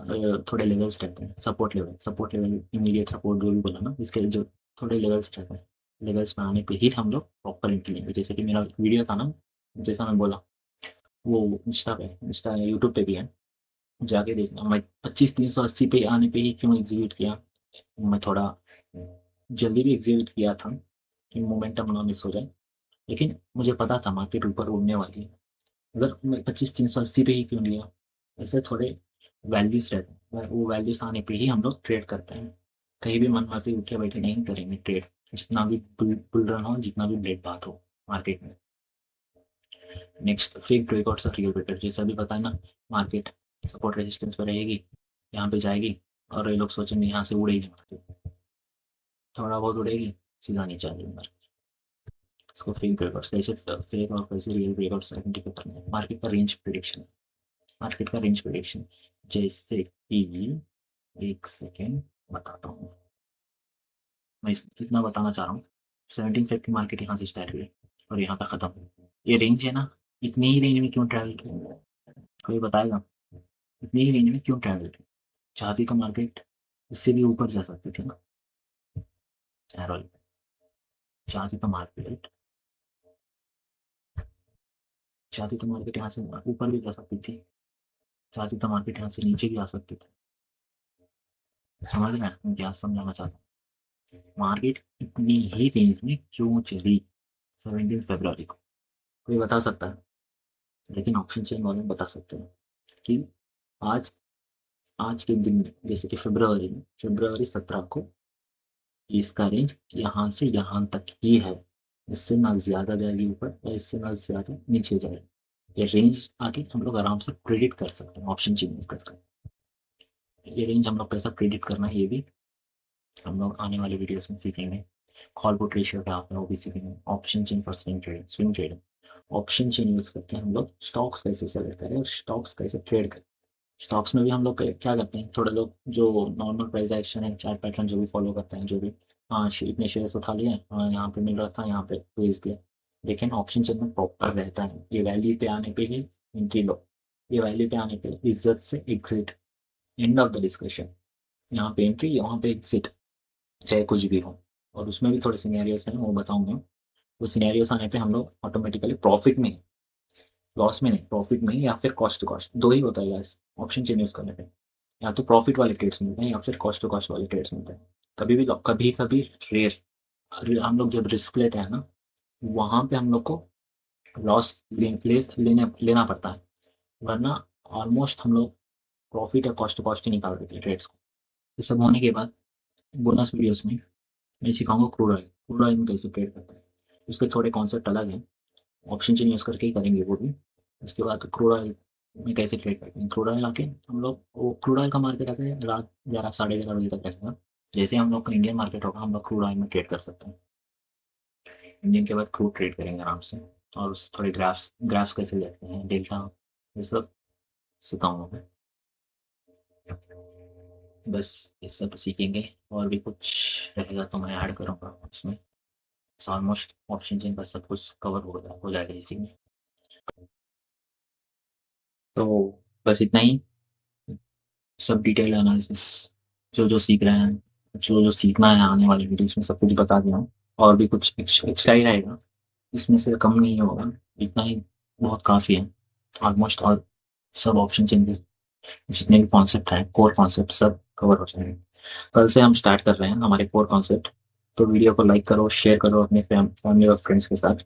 थोड़े लेवल्स रहते हैं सपोर्ट लेवल इमीडिएट सपोर्ट जो भी बोला ना इसके जो थोड़े लेवल्स रहते हैं लेवल्स पे आने पे ही हम लोग प्रॉपर एंट्री लेंगे जैसे कि मेरा वीडियो था ना जैसा मैं बोला वो इंस्टा यूट्यूब पे भी है जाके देखना मैं 25 380 पे आने पे ही क्यों एग्जीक्यूट किया मैं थोड़ा जल्दी भी एग्जीक्यूट किया था कि मोमेंटम ना मिस हो जाए लेकिन मुझे पता था मार्केट ऊपर उड़ने वाली है अगर मैं 25 380 पे ही क्यों लिया ऐसे थोड़े वैल्यूज रहते हैं वो वैल्यूज आने पे ही हम लोग ट्रेड करते हैं कहीं भी मन मर्जी उठे बैठे नहीं करेंगे ट्रेड जितना भी बुल रन हो जितना भी ब्रेक बात हो मार्केट में नेक्स्ट फेक ब्रेकआउट्स और रियल ब्रेकआउट जैसे अभी पता है ना मार्केट सपोर्ट रेजिस्टेंस पर रहेगी यहाँ पे जाएगी और ये लोग सोचेंगे यहाँ से उड़ेगी मार्केट थोड़ा बहुत उड़ेगी सीधा नीचे आ जाएगा। इसको फेक ब्रेकआउट्स कैसे, फेक और कैसे रियल ब्रेकआउट्स आइडेंटिफाई करना है। मार्केट का रेंज प्रिडिक्शन, मार्केट का रेंज प्रिडिक्शन जैसे कि, एक सेकेंड बताता हूँ, मैं इतना बताना चाह रहा हूँ। 1750 मार्केट यहाँ से स्टार्ट हुई और यहाँ पे खत्म हुई। ये रेंज है ना, इतने ही रेंज में क्यों ट्रैवल किया, कोई बताएगा? इतने ही रेंज में क्यों ट्रैवल किया? चाहती तो मार्केट इससे भी ऊपर जा सकती थी ना, एरोल। चाहती तो मार्केट, चाहती तो मार्केट यहाँ से ऊपर भी जा सकती थी, चाहती तो मार्केट यहाँ से नीचे भी आ सकती थी। समझ रहे हैं मैं क्या समझाना चाहता हूँ? मार्केट इतनी ही रेंज में क्यों चली 17 फरवरी को, कोई बता सकता है? लेकिन ऑप्शन चेन वाले बता सकते हैं कि आज, आज के दिन में जैसे कि फरवरी में, फरवरी 17 को इसका रेंज यहाँ से यहाँ तक ही है। इससे ना ज़्यादा जाएगी ऊपर और इससे ना ज़्यादा नीचे जाएगी। ये रेंज आके हम लोग आराम से प्रिडिक्ट कर सकते हैं ऑप्शन चेंज करके। ये रेंज हम लोग कैसा प्रिडिक्ट करना है ये भी हम लोग आने वाले वीडियोस में सीखेंगे। कॉल पुट रेशियो क्या होता है वो भी सीखेंगे। Option chain for swing trade, swing trade option chain use करके हम लोग स्टॉक्स कैसे सेलेक्ट करें और स्टॉक्स कैसे ट्रेड करें। स्टॉक्स में भी हम लोग क्या करते हैं, थोड़े लोग जो नॉर्मल प्राइस एक्शन है, चार्ट पैटर्न जो भी फॉलो करते हैं, जो भी हाँ इतने शेयर्स उठा लिए, हाँ यहाँ पे मिल रहा था, यहाँ पे बेच दिया। लेकिन ऑप्शन चेन में प्रॉपर रहता है, ये वैल्यू पे आने पे ही एंट्री लो, ये वैल्यू पे आने पे इज्जत से exit, end of the discussion. यहाँ पे एंट्री, यहाँ पे एग्जिट, चाहे कुछ भी हो। और उसमें भी थोड़े सिनेरियोस हैं वो बताऊंगा। वो सिनेरियोस आने पे हम लोग ऑटोमेटिकली प्रॉफिट में, लॉस में नहीं, प्रॉफिट में या फिर कॉस्ट टू कॉस्ट, दो ही होता है गाइस ऑप्शन चेंज यूज करने पे। या तो प्रॉफिट वाले ट्रेड्स मिलते हैं या फिर कॉस्ट टू कॉस्ट वाले ट्रेड्स मिलते हैं। कभी भी, कभी कभी रेयर, हम लोग जब रिस्क लेते हैं ना, वहां पे हम लोग को लॉस लेना पड़ता है, वरना ऑलमोस्ट हम लोग प्रॉफिट या कॉस्ट टू कॉस्ट ही निकाल देते हैं ट्रेड्स को। ये सब होने के बाद बोनस वीडियोस में मैं सिखाऊंगा क्रूड ऑयल, क्रूड ऑयल में कैसे ट्रेड करते हैं। उसके थोड़े कॉन्सेप्ट अलग हैं, ऑप्शन चेन यूज करके ही करेंगे वो भी। उसके बाद क्रूड ऑयल में कैसे ट्रेड करते हैं, क्रूड ऑयल आके हम लोग, वो क्रूड ऑयल का मार्केट आके रात 11 साढ़े 11 बजे तक रहेगा। जैसे हम लोग का इंडियन मार्केट होगा, हम लोग क्रूड ऑयल में ट्रेड कर सकते हैं। इंडियन के बाद क्रूड ट्रेड करेंगे आराम से। और थोड़े ग्राफ्स, ग्राफ्स कैसे लेते हैं, डेल्टा, ये सब सिखाऊंगा मैं। बस ये सब सीखेंगे, और भी कुछ रहेगा तो मैं ऐड करूँगा उसमें। ऑलमोस्ट ऑप्शन चेन का सब कुछ कवर हो जाएगा इसी में। तो बस इतना ही, सब डिटेल एनालिसिस जो जो सीख रहे हैं, जो जो सीखना है आने वाली वीडियोस में सब कुछ बता दिया हूँ। और भी कुछ एक्स्ट्रा ही रहेगा, इसमें से कम नहीं होगा, इतना ही बहुत काफ़ी है ऑलमोस्ट। और सब ऑप्शन चेंजेस, जितने भी कॉन्सेप्ट हैं, कोर कॉन्सेप्ट सब कवर हो जाएंगे। कल से हम स्टार्ट कर रहे हैं हमारे कोर कॉन्सेप्ट। तो वीडियो को लाइक करो, शेयर करो अपने फैमिली और फ्रेंड्स के साथ।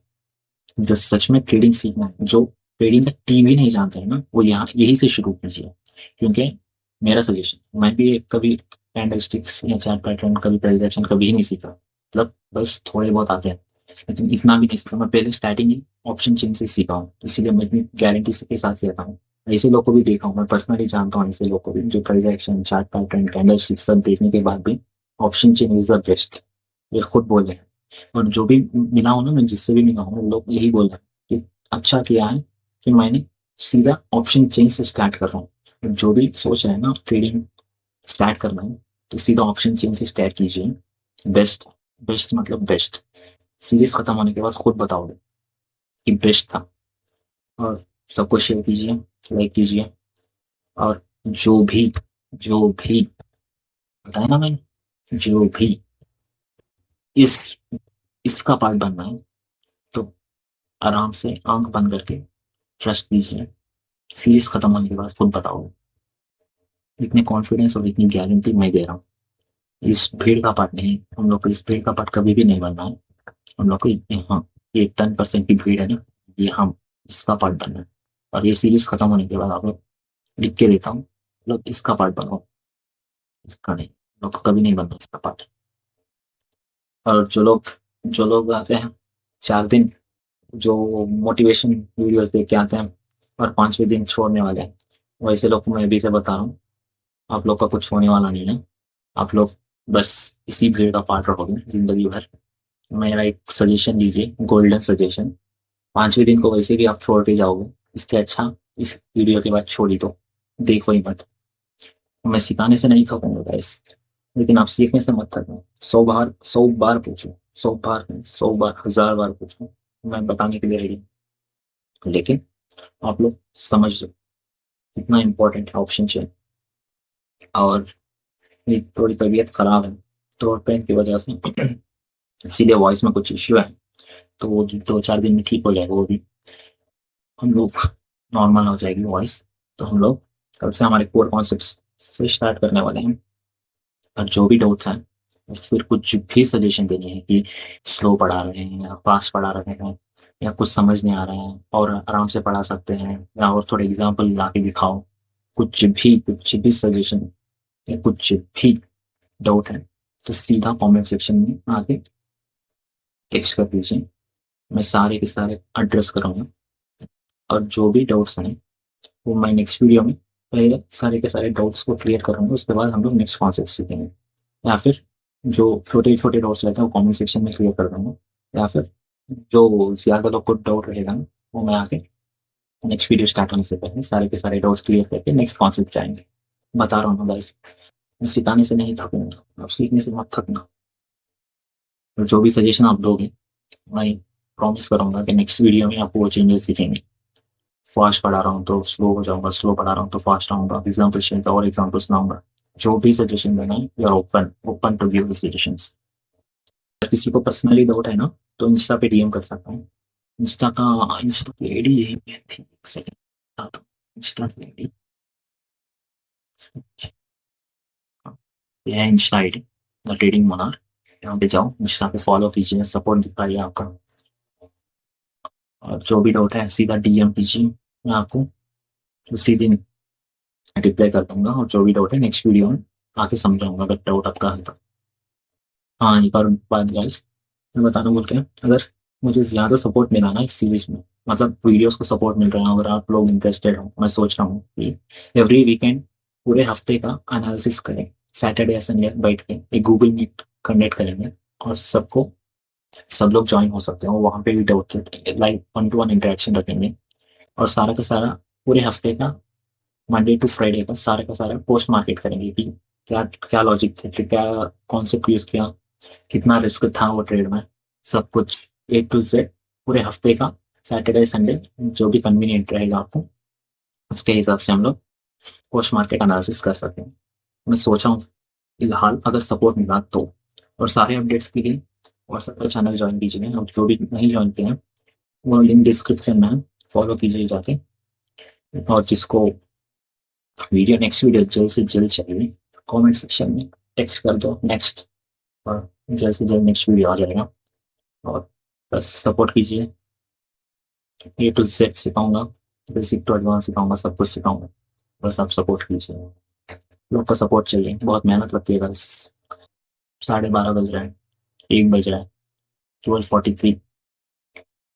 जो सच में ट्रेडिंग सीखना है, जो ट्रेडिंग का टी भी नहीं जानते हैं ना, वो यहाँ यही से शुरू कीजिए। क्योंकि मेरा सजेशन, मैं भी कभी कैंडल स्टिक्स या चार्ट पैटर्न, कभी प्रेजेंटेशन कभी ही नहीं सीखा, मतलब बस थोड़े बहुत आते हैं, लेकिन इतना भी नहीं सीखा। मैं पहले स्टार्टिंग ही ऑप्शन चेन से सीखा हूँ, इसीलिए मैं इतनी गारंटी के साथ कहता हूँ। ऐसे लोग को भी देखा हूँ, मैं पर्सनली जानता हूँ ऐसे लोग को भी, जो presentation, chart pattern, candle sticks सब देखने के बाद भी option chain is the best, ये खुद बोले हैं। और जो भी मिला हूँ ना, मैं जिससे भी मिला हूँ, वो लोग यही बोल रहे हैं कि अच्छा किया है कि मैंने सीधा ऑप्शन चेन से स्टार्ट कर रहा हूँ। जो भी सोच रहे हैं ना ट्रेडिंग स्टार्ट करना है, तो सीधा ऑप्शन चेन से स्टार्ट कीजिए। बेस्ट, बेस्ट मतलब बेस्ट। सीरीज खत्म होने के बाद खुद बताओगे कि बेस्ट था। और सबको शेयर कीजिए, लाइक कीजिए। और जो भी बताया ना मैंने, जो भी इस इसका पार्ट बनना है, तो आराम से आंख बंद करके ट्रस्ट कीजिए। सीरीज खत्म होने के बाद खुद बताओगे। इतने कॉन्फिडेंस और इतनी गारंटी मैं दे रहा हूँ। इस भीड़ का पार्ट नहीं, हम लोग को इस भीड़ का पार्ट कभी भी नहीं बनना है। हम लोग को हाँ, ये 10% की भीड़ है ना, ये हम इसका पार्ट बनना है। और ये सीरीज खत्म होने के बाद आप लोग लिख के देता हूँ, लोग इसका पार्ट बनो, इसका नहीं। लोग को कभी नहीं बनना इसका पार्ट। और जो लोग आते हैं 4 दिन, जो मोटिवेशन वीडियोस देख के आते हैं और 5वें दिन छोड़ने वाले हैं, वैसे लोग को मैं अभी से बता रहा हूँ, आप लोग का कुछ होने वाला नहीं है। आप लोग बस इसी भीड़ का पार्ट रहोगे जिंदगी भर। मेरा एक सजेशन दीजिए, गोल्डन सजेशन। 5वें दिन को वैसे भी आप छोड़ के जाओगे, इसके अच्छा इस वीडियो के बाद छोड़ ही दो, देखो ही मत। मैं सिखाने से नहीं थकूंगा गाइस, लेकिन आप सीखने से मत थकना। 100 बार, 100 बार पूछो, 100 बार नहीं, 100 बार, 1000 बार पूछो, मैं बताने के लिए रेडी हूँ। लेकिन आप लोग समझ लो कितना इम्पोर्टेंट है ऑप्शन चेन। और मेरी थोड़ी तबीयत खराब है, थ्रोट पेन की वजह से सीधे वॉइस में कुछ इश्यू है, तो वो 2-4 दिन में ठीक हो जाएगा। वो भी हम लोग नॉर्मल हो जाएगी वॉइस। तो हम लोग कल से हमारे कोर कॉन्सेप्ट से स्टार्ट करने वाले हैं। और जो भी डाउट्स हैं, और फिर कुछ भी सजेशन देने हैं कि स्लो पढ़ा रहे हैं या फास्ट पढ़ा रहे हैं, या कुछ समझ नहीं आ रहा है और आराम से पढ़ा सकते हैं, या और थोड़े एग्जाम्पल ला के दिखाओ, कुछ भी सजेशन या कुछ भी डाउट है, तो सीधा कमेंट सेक्शन में आके टेक्स्ट कर दीजिए। मैं सारे के सारे एड्रेस करूँगा। और जो भी डाउट्स हैं वो मैं नेक्स्ट वीडियो में पहले सारे के सारे डाउट्स को क्लियर करूँगा, उसके बाद हम लोग नेक्स्ट कॉन्सेप्ट सीखेंगे। या फिर जो छोटे छोटे डाउट्स रहते हैं वो कमेंट सेक्शन में क्लियर कर दूंगा, या फिर जो ज़्यादा लोग को डाउट रहेगा ना, वो मैं आके नेक्स्ट वीडियो स्टार्ट होने से पहले सारे के सारे डाउट्स क्लियर करके नेक्स्ट कॉन्सेप्ट जाएंगे। बता रहा हूँ गाइस, सिखाने से नहीं थकूंगा, आप सीखने से मत थकना। और जो भी सजेशन आप दोगे, मैं प्रॉमिस करूंगा कि नेक्स्ट वीडियो में आपको वो चेंजेस दिखेंगे। फास्ट पढ़ा रहा हूँ तो स्लो हो जाऊंगा, स्लो पढ़ा रहा हूँ तो फास्ट आऊंगा, एग्जाम्पल शेयर और एग्जाम्पल सुनाऊंगा। जो भी सजेशन देना है, you are open open to give the suggestions. अगर किसी को पर्सनली डाउट है ना, तो इंस्टा पे डीएम कर सकता हूँ। इंस्टा की आईडी यही थी, एक सेकंड। इंस्टा की आईडी ये है, Insta ID the trading monarch. यहाँ पे जाओ, इंस्टा पे फॉलो कीजिए, सपोर्ट दिख रहा है आपका। और जो भी डाउट है सीधा डीएम कीजिए, मैं आपको उसी दिन रिप्लाई कर दूंगा। और जो भी डाउट है नेक्स्ट वीडियो में आके समझाऊंगा, अगर डाउट आपका है तो। हाँ, एक और बात गाइस मैं बताना भूल गया, अगर मुझे ज़्यादा सपोर्ट मिला ना इस सीरीज में, मतलब वीडियोस को सपोर्ट मिल रहा है, अगर आप लोग इंटरेस्टेड हो, मैं सोच रहा हूँ कि एवरी वीकेंड पूरे हफ्ते का एनालिसिस करें, सैटरडे या संडे बैठ के एक गूगल मीट कंडक्ट करेंगे। और सब लोग ज्वाइन हो सकते हैं, और वहाँ पे भी डाउट लाइव 1-to-1 इंटरेक्शन रखेंगे। और सारा का सारा पूरे हफ्ते का मंडे टू फ्राइडे का सारा पोस्ट मार्केट करेंगे कि क्या क्या लॉजिक थे, फिर क्या कॉन्सेप्ट यूज किया, कितना रिस्क था वो ट्रेड में, सब कुछ A to Z पूरे हफ्ते का, सैटरडे संडे जो भी कन्वीनियंट रहेगा आपको, उसके हिसाब से हम लोग पोस्ट मार्केट एनालिसिस कर सकते हैं। मैं सोचा हूँ फिलहाल अगर सपोर्ट मिला तो। और सारे अपडेट्स के लिए व्हाट्सएप पर चैनल ज्वाइन कीजिए, और जो भी नहीं ज्वाइन किए हैं वो लिंक डिस्क्रिप्शन में है, फॉलो कीजिए जाके। और जिसको नेक्स्ट वीडियो जल्द से जल्द चाहिए, कमेंट सेक्शन में टेक्स्ट कर दो नेक्स्ट, और जल्द से जल्द नेक्स्ट वीडियो आ जाएगा। और बस सपोर्ट कीजिए, A to Z सिखाऊंगा, बेसिक टू एडवांस सिखाऊंगा, सब कुछ सिखाऊंगा। बस आप सपोर्ट कीजिए, लोग का सपोर्ट चाहिए, बहुत मेहनत लगती है बस। 12:30 बज रहे हैं, 1 बज रहा है, 12:43,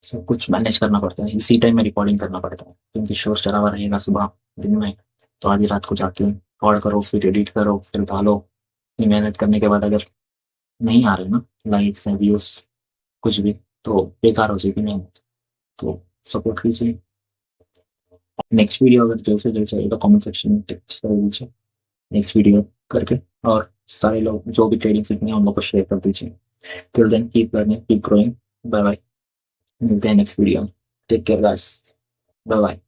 सब कुछ मैनेज करना पड़ता है, इसी टाइम में रिकॉर्डिंग करना पड़ता है, क्योंकि शोर शराबा रहेगा सुबह दिन में, तो आधी रात को जाके रिकॉर्ड करो, फिर एडिट करो, फिर डालो। इतनी मेहनत करने के बाद अगर नहीं आ रहे ना लाइक्स या व्यूज कुछ भी, तो बेकार हो जाएगी मेहनत। तो सपोर्ट कीजिए। नेक्स्ट वीडियो अगर जल्द से जल्द चाहिए तो कमेंट सेक्शन में टेक्स्ट कर दीजिए नेक्स्ट वीडियो करके। और सारे लोग जो भी ट्रेडिंग सीखने हैं उन लोग को शेयर कर दीजिए। Till then keep learning, keep growing. Bye bye, मिलते हैं नेक्स्ट वीडियो में। Take care guys, bye bye.